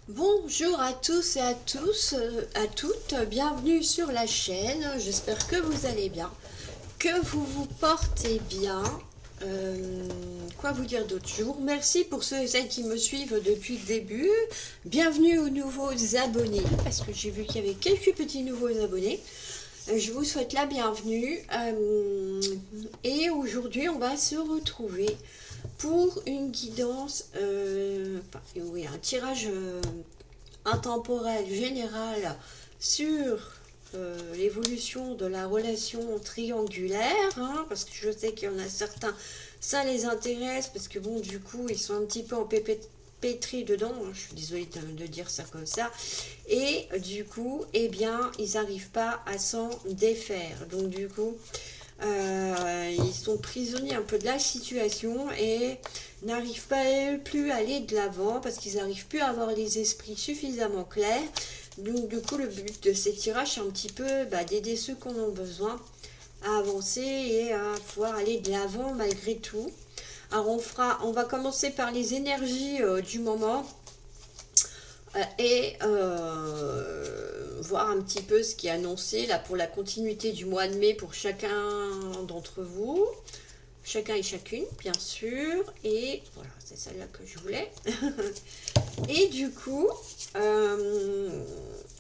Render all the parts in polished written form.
Bonjour à tous et à tous, à toutes, bienvenue sur la chaîne, j'espère que vous allez bien, que vous vous portez bien. Quoi vous dire d'autre? Je vous remercie pour ceux et celles qui me suivent depuis le début. Bienvenue aux nouveaux abonnés, parce que j'ai vu qu'il y avait quelques petits nouveaux abonnés. Je vous souhaite la bienvenue. Et aujourd'hui, on va se retrouver pour une guidance, oui, un tirage intemporel général sur l'évolution de la relation triangulaire, hein, parce que je sais qu'il y en a certains, ça les intéresse, parce que bon, du coup, ils sont un petit peu en pétri dedans, hein, je suis désolée de dire ça comme ça, et du coup, eh bien, ils n'arrivent pas à s'en défaire. Donc du coup, ils sont prisonniers un peu de la situation et n'arrivent pas plus à aller de l'avant parce qu'ils n'arrivent plus à avoir les esprits suffisamment clairs. Donc du coup le but de ces tirages c'est un petit peu d'aider ceux qui en ont besoin à avancer et à pouvoir aller de l'avant malgré tout. Alors on va commencer par les énergies du moment et voir un petit peu ce qui est annoncé là pour la continuité du mois de mai pour chacun d'entre vous, chacun et chacune bien sûr, et voilà, c'est celle-là que je voulais. Et du coup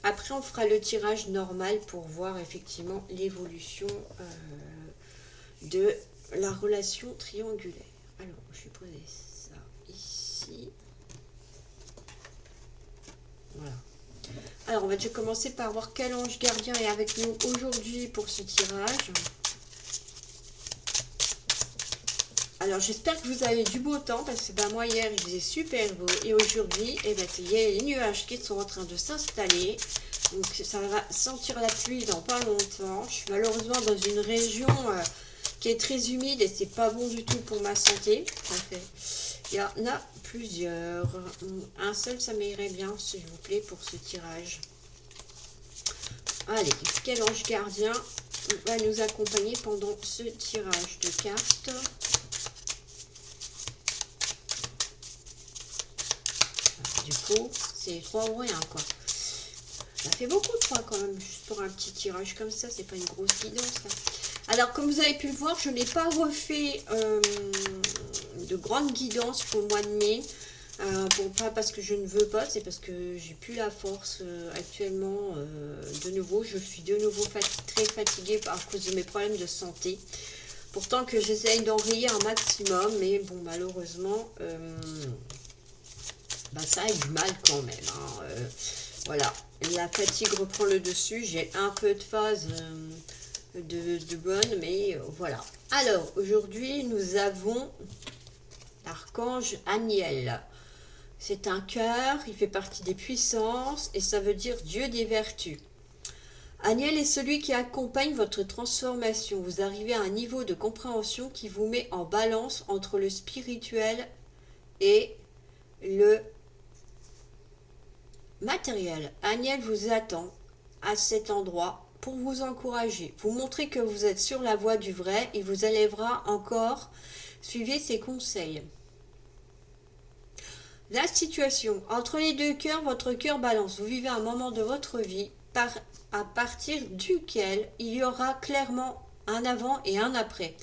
après on fera le tirage normal pour voir effectivement l'évolution de la relation triangulaire. Alors je vais poser ça ici, voilà. Alors, on va déjà commencer par voir quel ange gardien est avec nous aujourd'hui pour ce tirage. Alors, j'espère que vous avez du beau temps, parce que moi, hier, il faisait super beau. Et aujourd'hui, il y a les nuages qui sont en train de s'installer. Donc, ça va sentir la pluie dans pas longtemps. Je suis malheureusement dans une région qui est très humide et c'est pas bon du tout pour ma santé. Il y en a plusieurs. Un seul, ça m'irait bien, s'il vous plaît, pour ce tirage. Allez, quel ange gardien va nous accompagner pendant ce tirage de cartes? Du coup, c'est 3 ou rien, quoi. Ça fait beaucoup de 3 quand même, juste pour un petit tirage comme ça, c'est pas une grosse guidance. Là. Alors, comme vous avez pu le voir, je n'ai pas refait de grande guidance pour le mois de mai. Pas parce que je ne veux pas, c'est parce que j'ai plus la force actuellement. De nouveau, je suis de nouveau très fatiguée à cause de mes problèmes de santé. Pourtant que j'essaye d'enrayer un maximum, mais bon, malheureusement, ça a du mal quand même. Hein. Voilà, la fatigue reprend le dessus. J'ai un peu de phase de bonne, mais voilà. Alors, aujourd'hui, nous avons l'archange Aniel. C'est un cœur, il fait partie des puissances et ça veut dire Dieu des vertus. Aniel est celui qui accompagne votre transformation. Vous arrivez à un niveau de compréhension qui vous met en balance entre le spirituel et le matériel. Aniel vous attend à cet endroit pour vous encourager, vous montrer que vous êtes sur la voie du vrai et vous élèvera encore. Suivez ses conseils. La situation. Entre les deux cœurs, votre cœur balance. Vous vivez un moment de votre vie à partir duquel il y aura clairement un avant et un après.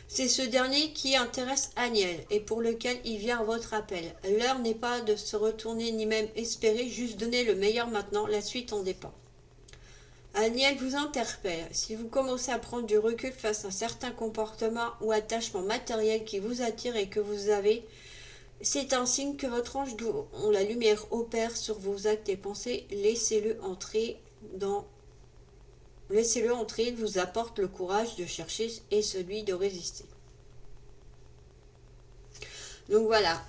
C'est ce dernier qui intéresse Aniel et pour lequel il vient à votre appel. L'heure n'est pas de se retourner ni même espérer, juste donner le meilleur maintenant, la suite en dépend. Aniel vous interpelle. Si vous commencez à prendre du recul face à certains comportements ou attachements matériels qui vous attirent et que vous avez, c'est un signe que votre ange dont la lumière opère sur vos actes et pensées. Laissez-le entrer, il vous apporte le courage de chercher et celui de résister. Donc voilà,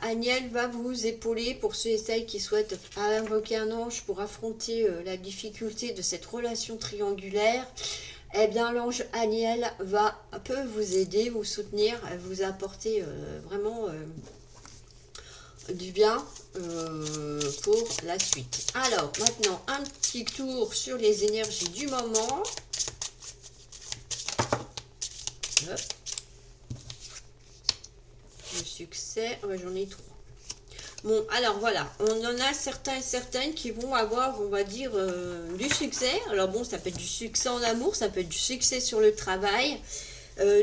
Aniel va vous épauler pour ceux et celles qui souhaitent invoquer un ange pour affronter la difficulté de cette relation triangulaire. Eh bien, l'ange Aniel peut vous aider, vous soutenir, vous apporter vraiment du bien pour la suite. Alors, maintenant, un petit tour sur les énergies du moment. Hop. Le succès, ouais, j'en ai 3. Bon, alors voilà, on en a certains et certaines qui vont avoir, on va dire, du succès. Alors bon, ça peut être du succès en amour, ça peut être du succès sur le travail,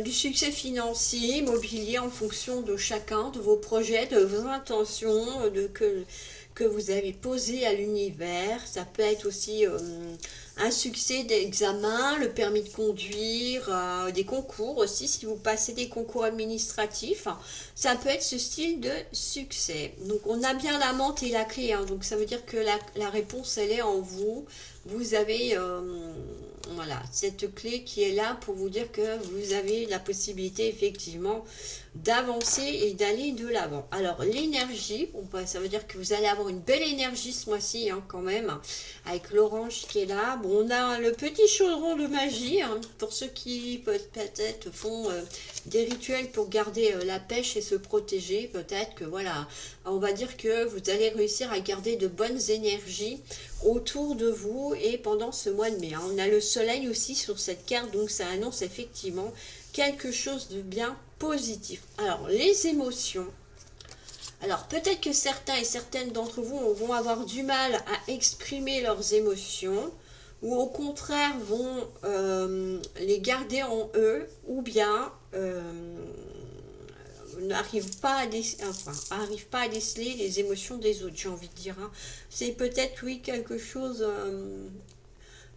du succès financier, immobilier en fonction de chacun, de vos projets, de vos intentions, que vous avez posées à l'univers. Ça peut être aussi un succès d'examen, le permis de conduire, des concours aussi, si vous passez des concours administratifs. Ça peut être ce style de succès. Donc on a bien la menthe et la clé, hein. Donc ça veut dire que la réponse, elle est en vous. Vous avez voilà, cette clé qui est là pour vous dire que vous avez la possibilité effectivement d'avancer et d'aller de l'avant. Alors l'énergie, bon, bah, ça veut dire que vous allez avoir une belle énergie ce mois-ci, hein, quand même, avec l'orange qui est là. Bon, on a le petit chaudron de magie, hein, pour ceux qui peut-être font des rituels pour garder la pêche et se protéger. Peut-être que voilà, on va dire que vous allez réussir à garder de bonnes énergies autour de vous et pendant ce mois de mai, hein. On a le soleil aussi sur cette carte, donc ça annonce effectivement quelque chose de bien positif. Alors, les émotions. Alors, peut-être que certains et certaines d'entre vous vont avoir du mal à exprimer leurs émotions, ou au contraire vont les garder en eux, ou bien n'arrivent pas à déceler les émotions des autres, j'ai envie de dire, hein. C'est peut-être, oui, quelque chose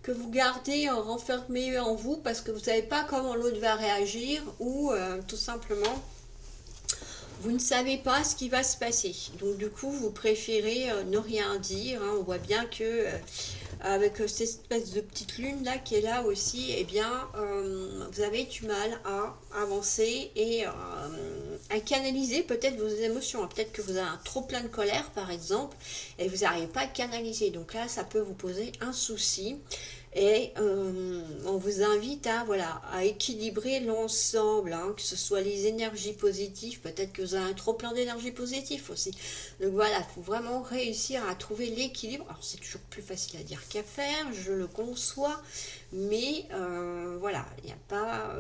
que vous gardez renfermé en vous parce que vous ne savez pas comment l'autre va réagir, ou tout simplement vous ne savez pas ce qui va se passer. Donc du coup vous préférez ne rien dire, hein. On voit bien que avec cette espèce de petite lune là qui est là aussi, eh bien vous avez du mal à avancer et à canaliser peut-être vos émotions. Peut-être que vous avez un trop plein de colère par exemple et vous n'arrivez pas à canaliser. Donc là ça peut vous poser un souci. Et on vous invite à, voilà, à équilibrer l'ensemble, hein, que ce soit les énergies positives, peut-être que vous avez un trop plein d'énergie positive aussi. Donc voilà, il faut vraiment réussir à trouver l'équilibre. Alors c'est toujours plus facile à dire qu'à faire, je le conçois, mais voilà, il n'y a pas...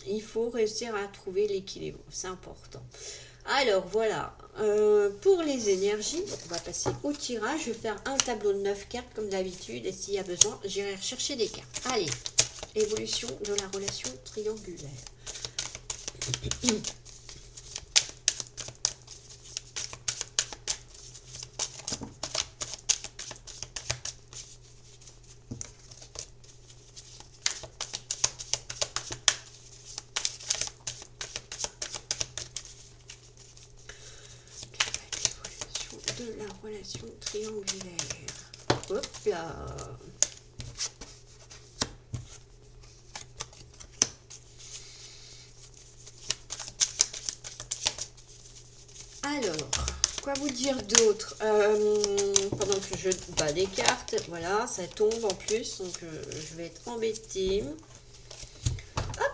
il faut réussir à trouver l'équilibre, c'est important. Alors voilà, pour les énergies, on va passer au tirage. Je vais faire un tableau de 9 cartes comme d'habitude et s'il y a besoin, j'irai rechercher des cartes. Allez, évolution de la relation triangulaire. De la relation triangulaire. Hop là. Alors, quoi vous dire d'autre, pendant que je bats des cartes, voilà, ça tombe en plus, donc je vais être embêtée. Hop,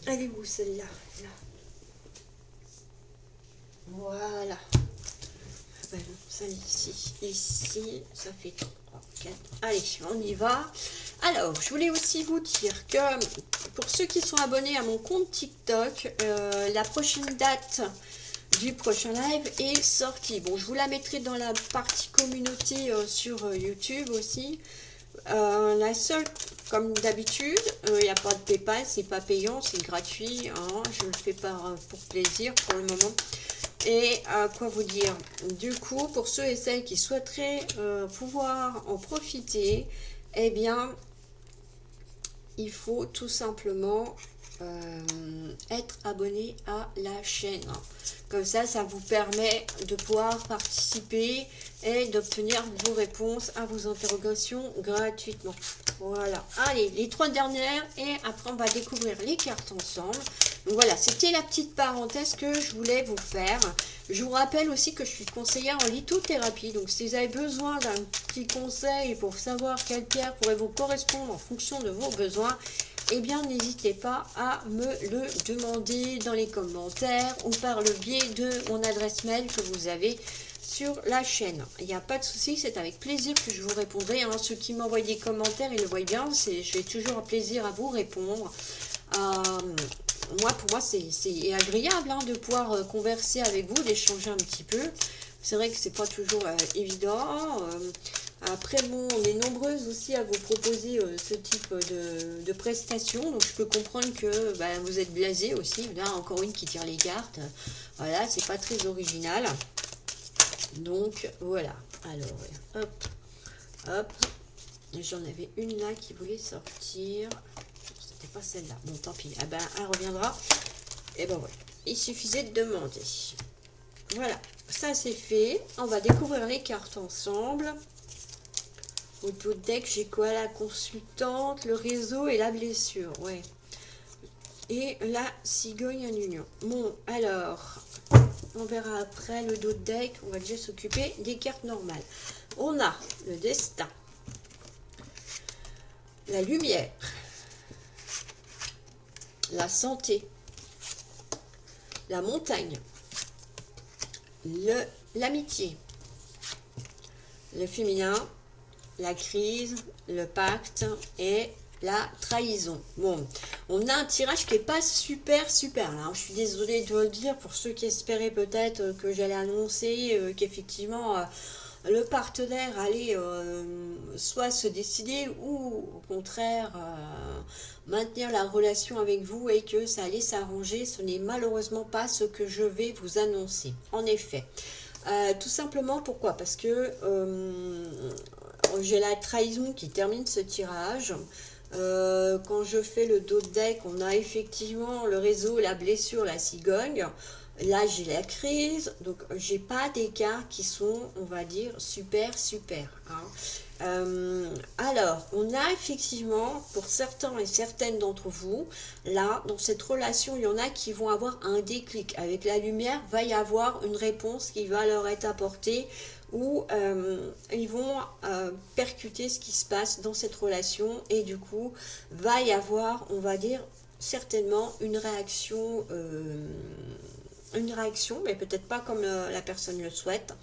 elle est où celle-là? Là. Voilà. Ben, celle ici, ça fait 3, 4. Allez, on y va. Alors, je voulais aussi vous dire que pour ceux qui sont abonnés à mon compte TikTok, la prochaine date du prochain live est sortie. Bon, je vous la mettrai dans la partie communauté sur YouTube aussi. La seule, comme d'habitude, il n'y a pas de PayPal, c'est pas payant, c'est gratuit, hein, je le fais pour plaisir pour le moment. Et quoi vous dire, du coup, pour ceux et celles qui souhaiteraient pouvoir en profiter, eh bien, il faut tout simplement être abonné à la chaîne. Comme ça vous permet de pouvoir participer et d'obtenir vos réponses à vos interrogations gratuitement. Voilà, allez, les 3 dernières et après on va découvrir les cartes ensemble. Donc voilà, c'était la petite parenthèse que je voulais vous faire. Je vous rappelle aussi que je suis conseillère en lithothérapie. Donc si vous avez besoin d'un petit conseil pour savoir quelle pierre pourrait vous correspondre en fonction de vos besoins, eh bien n'hésitez pas à me le demander dans les commentaires ou par le biais de mon adresse mail que vous avez sur la chaîne. Il n'y a pas de souci, c'est avec plaisir que je vous répondrai, hein. Ceux qui m'envoient des commentaires, ils le voient bien, j'ai toujours un plaisir à vous répondre. moi, pour moi, c'est agréable hein, de pouvoir converser avec vous, d'échanger un petit peu. C'est vrai que c'est pas toujours évident. Après, bon, on est nombreuses aussi à vous proposer ce type de prestations. Donc, je peux comprendre que bah, vous êtes blasé aussi. Là, encore une qui tire les cartes. Voilà, c'est pas très original. Donc, voilà. Alors, hop, hop. J'en avais une là qui voulait sortir. C'était pas celle-là. Bon, tant pis. Ah ben, elle reviendra. Et ben voilà. Il suffisait de demander. Voilà. Ça, c'est fait. On va découvrir les cartes ensemble. Auto deck, j'ai quoi? La consultante, le réseau et la blessure. Ouais. Et la cigogne en union. Bon, alors, on verra après le dos deck. On va déjà s'occuper des cartes normales. On a le destin, la lumière, la santé, la montagne, l'amitié, le féminin, la crise, le pacte et la trahison. Bon, on a un tirage qui est pas super là, hein. Je suis désolée de vous le dire pour ceux qui espéraient peut-être que j'allais annoncer qu'effectivement le partenaire allait soit se décider ou au contraire maintenir la relation avec vous et que ça allait s'arranger. Ce n'est malheureusement pas ce que je vais vous annoncer. En effet, tout simplement pourquoi? Parce que j'ai la trahison qui termine ce tirage. Quand je fais le dos de deck, on a effectivement le réseau, la blessure, la cigogne. Là, j'ai la crise, donc j'ai pas des cartes qui sont, on va dire, super, hein. Alors, on a effectivement, pour certains et certaines d'entre vous, là, dans cette relation, il y en a qui vont avoir un déclic. Avec la lumière, va y avoir une réponse qui va leur être apportée où ils vont percuter ce qui se passe dans cette relation et du coup, va y avoir, on va dire, certainement une réaction, mais peut-être pas comme la personne le souhaite.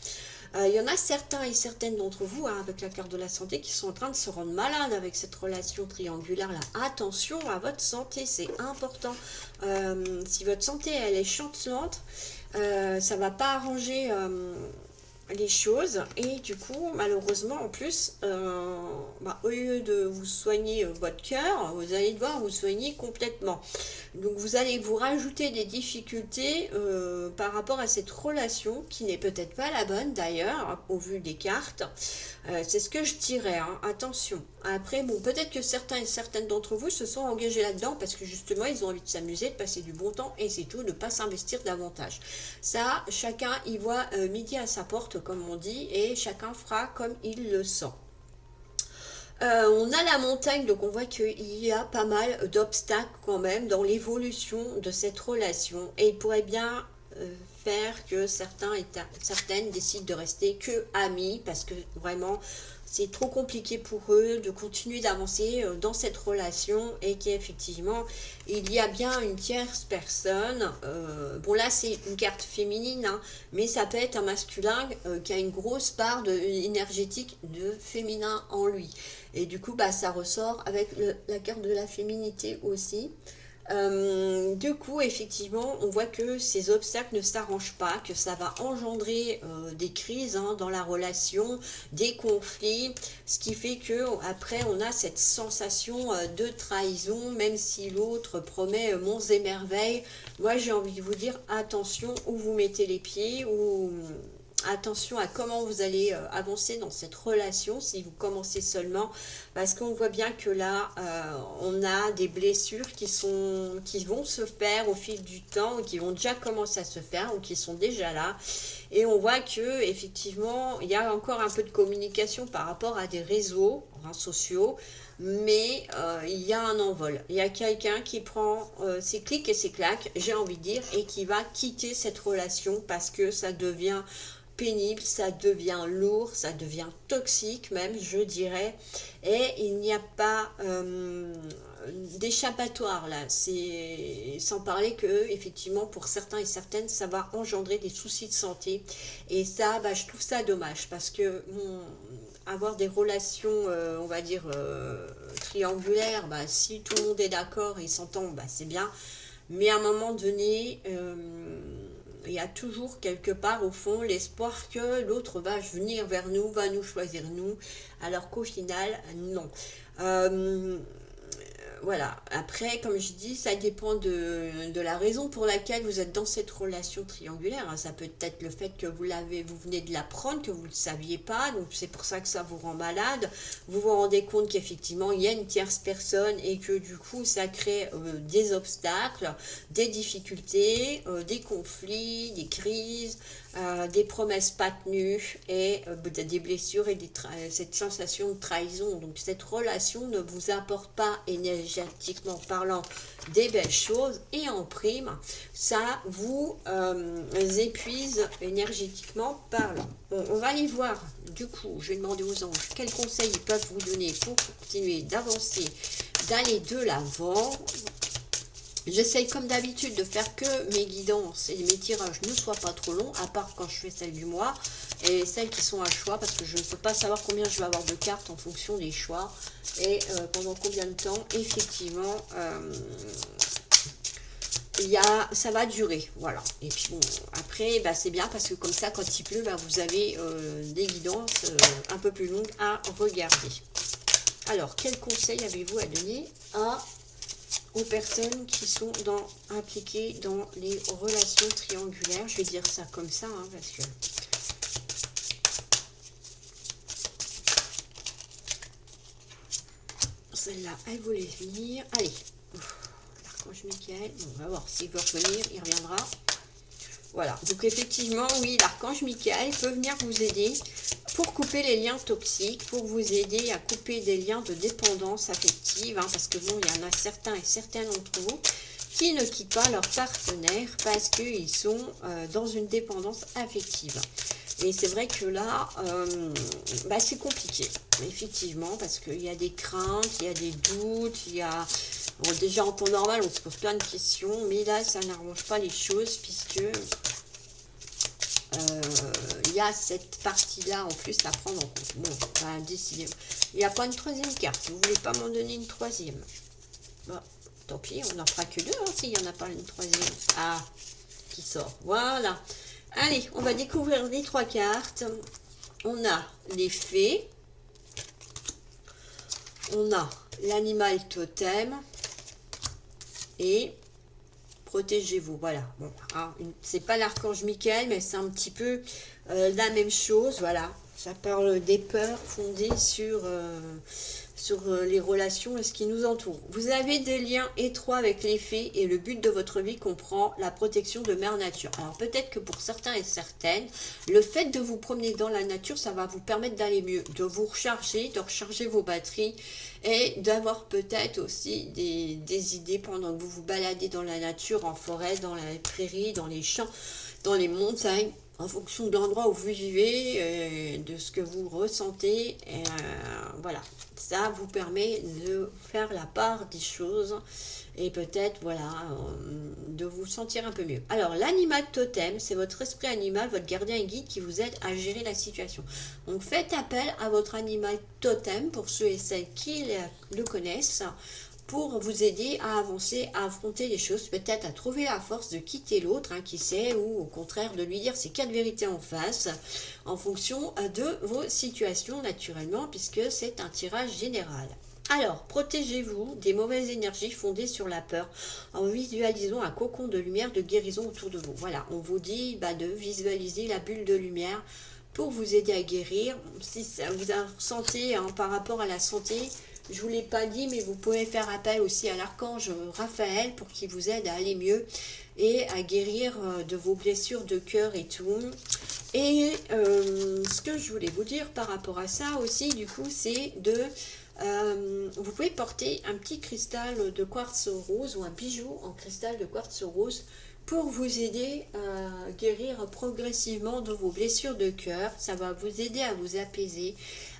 Il y en a certains et certaines d'entre vous, hein, avec la carte de la santé, qui sont en train de se rendre malades avec cette relation triangulaire-là. Attention à votre santé, c'est important. Si votre santé, elle est chancelante, ça va pas arranger les choses et du coup malheureusement en plus au lieu de vous soigner votre cœur, vous allez devoir vous soigner complètement, donc vous allez vous rajouter des difficultés par rapport à cette relation qui n'est peut-être pas la bonne d'ailleurs au vu des cartes. C'est ce que je dirais, hein. Attention. Après, bon, peut-être que certains et certaines d'entre vous se sont engagés là-dedans parce que justement, ils ont envie de s'amuser, de passer du bon temps et c'est tout, de ne pas s'investir davantage. Ça, chacun y voit midi à sa porte, comme on dit, et chacun fera comme il le sent. On a la montagne, donc on voit qu'il y a pas mal d'obstacles quand même dans l'évolution de cette relation et il pourrait bien faire que certains et certaines décident de rester que amis parce que vraiment c'est trop compliqué pour eux de continuer d'avancer dans cette relation et qu'effectivement il y a bien une tierce personne. Bon là c'est une carte féminine, hein, mais ça peut être un masculin qui a une grosse part énergétique de féminin en lui. Et du coup bah, ça ressort avec la carte de la féminité aussi. Du coup, effectivement, on voit que ces obstacles ne s'arrangent pas, que ça va engendrer des crises hein, dans la relation, des conflits, ce qui fait que après on a cette sensation de trahison, même si l'autre promet monts et merveilles. Moi, j'ai envie de vous dire attention où vous mettez les pieds, ou attention à comment vous allez avancer dans cette relation si vous commencez seulement, parce qu'on voit bien que là on a des blessures qui vont se faire au fil du temps ou qui vont déjà commencer à se faire ou qui sont déjà là, et on voit que effectivement il y a encore un peu de communication par rapport à des réseaux hein, sociaux, mais il y a un envol, il y a quelqu'un qui prend ses clics et ses claques, j'ai envie de dire, et qui va quitter cette relation parce que ça devient pénible, ça devient lourd, ça devient toxique même, je dirais, et il n'y a pas d'échappatoire là. C'est sans parler que effectivement pour certains et certaines ça va engendrer des soucis de santé, et ça bah, je trouve ça dommage parce que avoir des relations on va dire triangulaires, bah, si tout le monde est d'accord et s'entend, bah, c'est bien. mais à un moment donné, il y a toujours quelque part au fond l'espoir que l'autre va venir vers nous, va nous choisir nous, alors qu'au final, non. Euh, voilà, après, comme je dis, ça dépend de la raison pour laquelle vous êtes dans cette relation triangulaire. Ça peut être le fait que vous venez de l'apprendre, que vous ne le saviez pas, donc c'est pour ça que ça vous rend malade. Vous vous rendez compte qu'effectivement, il y a une tierce personne et que du coup, ça crée des obstacles, des difficultés, des conflits, des crises, des promesses pas tenues et des blessures et cette sensation de trahison. Donc cette relation ne vous apporte pas énergétiquement parlant des belles choses et en prime, ça vous épuise énergétiquement parlant. Bon, on va aller voir, du coup, je vais demander aux anges quels conseils ils peuvent vous donner pour continuer d'avancer, d'aller de l'avant. J'essaye comme d'habitude de faire que mes guidances et mes tirages ne soient pas trop longs, à part quand je fais celles du mois et celles qui sont à choix, parce que je ne peux pas savoir combien je vais avoir de cartes en fonction des choix et pendant combien de temps, effectivement, ça va durer. Voilà. Et puis bon, après, bah, c'est bien parce que comme ça, quand il pleut, bah, vous avez des guidances un peu plus longues à regarder. Alors, quel conseil avez-vous à donner aux personnes qui sont impliquées dans les relations triangulaires? Je vais dire ça comme ça, hein, parce que... Celle-là, elle voulait venir. Allez, l'archange Michael. Bon, on va voir s'il veut revenir, il reviendra. Voilà, donc effectivement, oui, l'archange Michael peut venir vous aider pour couper les liens toxiques, pour vous aider à couper des liens de dépendance affective, hein, parce que bon, il y en a certains et certaines d'entre vous qui ne quittent pas leur partenaire parce qu'ils sont dans une dépendance affective. Et c'est vrai que là, bah, c'est compliqué, effectivement, parce qu'il y a des craintes, il y a des doutes, il y a... Bon, déjà en temps normal, on se pose plein de questions, mais là, ça n'arrange pas les choses, puisque il y a cette partie-là en plus à prendre en compte. Bon, on va décider. Il n'y a pas une troisième carte. Vous ne voulez pas m'en donner une troisième? Bon, tant pis, on n'en fera que deux, hein, s'il n'y en a pas une troisième. Ah, qui sort. Voilà. Allez, on va découvrir les trois cartes. On a les fées. On a l'animal totem. Et protégez-vous. Voilà. Bon, hein, c'est pas l'archange Michael, mais c'est un petit peu la même chose. Voilà. Ça parle des peurs fondées sur les relations et ce qui nous entoure. Vous avez des liens étroits avec les fées et le but de votre vie comprend la protection de Mère Nature. Alors peut-être que pour certains et certaines, le fait de vous promener dans la nature, ça va vous permettre d'aller mieux, de vous recharger, de recharger vos batteries et d'avoir peut-être aussi des idées pendant que vous vous baladez dans la nature, en forêt, dans la prairie, dans les champs, dans les montagnes, en fonction de l'endroit où vous vivez, de ce que vous ressentez. Voilà, ça vous permet de faire la part des choses et peut-être, voilà, de vous sentir un peu mieux. Alors, l'animal totem, c'est votre esprit animal, votre gardien et guide qui vous aide à gérer la situation. Donc, faites appel à votre animal totem, pour ceux et celles qui le connaissent, pour vous aider à avancer, à affronter les choses, peut-être à trouver la force de quitter l'autre, hein, qui sait, ou au contraire de lui dire ses quatre vérités en face, en fonction de vos situations naturellement, puisque c'est un tirage général. Alors, protégez-vous des mauvaises énergies fondées sur la peur en visualisant un cocon de lumière de guérison autour de vous. Voilà, on vous dit de visualiser la bulle de lumière pour vous aider à guérir. Si ça vous ressentez par rapport à la santé, je ne vous l'ai pas dit, mais vous pouvez faire appel aussi à l'archange Raphaël pour qu'il vous aide à aller mieux et à guérir de vos blessures de cœur et tout. Et ce que je voulais vous dire par rapport à ça aussi, du coup, c'est vous pouvez porter un petit cristal de quartz rose ou un bijou en cristal de quartz rose pour vous aider à guérir progressivement de vos blessures de cœur. Ça va vous aider à vous apaiser,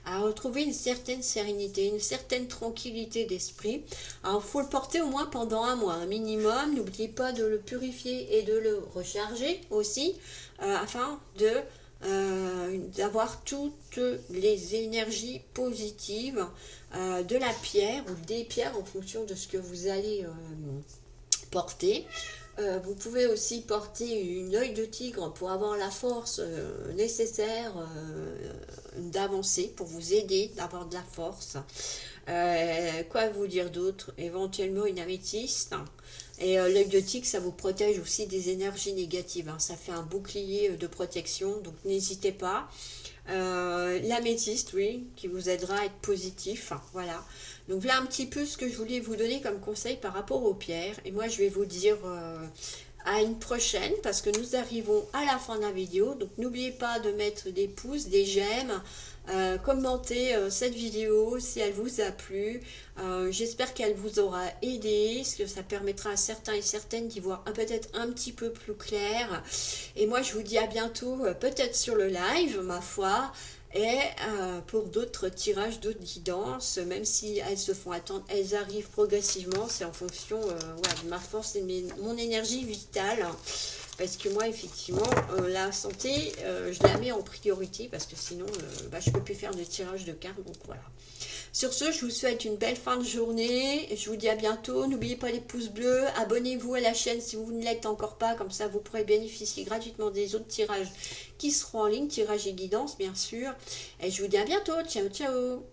à retrouver une certaine sérénité, une certaine tranquillité d'esprit. Alors, il faut le porter au moins pendant un mois, un minimum. N'oubliez pas de le purifier et de le recharger aussi, afin d'avoir toutes les énergies positives de la pierre ou des pierres en fonction de ce que vous allez porter. Vous pouvez aussi porter une œil de tigre pour avoir la force nécessaire d'avancer, pour vous aider d'avoir de la force. Quoi vous dire d'autre? Éventuellement une améthyste. Et l'œil de tigre, ça vous protège aussi des énergies négatives, hein. Ça fait un bouclier de protection, donc n'hésitez pas. L'améthyste, oui, qui vous aidera à être positif. Voilà. Donc voilà un petit peu ce que je voulais vous donner comme conseil par rapport aux pierres. Et moi, je vais vous dire à une prochaine parce que nous arrivons à la fin de la vidéo. Donc n'oubliez pas de mettre des pouces, des j'aime, commentez cette vidéo si elle vous a plu. J'espère qu'elle vous aura aidé, parce que ça permettra à certains et certaines d'y voir peut-être un petit peu plus clair. Et moi, je vous dis à bientôt, peut-être sur le live, ma foi. Et pour d'autres tirages, d'autres guidances, même si elles se font attendre, elles arrivent progressivement. C'est en fonction ouais, de ma force et de mon énergie vitale. Parce que moi, effectivement, la santé, je la mets en priorité parce que sinon, bah, je ne peux plus faire de tirage de cartes. Donc voilà. Sur ce, je vous souhaite une belle fin de journée. Je vous dis à bientôt. N'oubliez pas les pouces bleus. Abonnez-vous à la chaîne si vous ne l'êtes encore pas. Comme ça, vous pourrez bénéficier gratuitement des autres tirages qui seront en ligne. Tirages et guidances, bien sûr. Et je vous dis à bientôt. Ciao, ciao.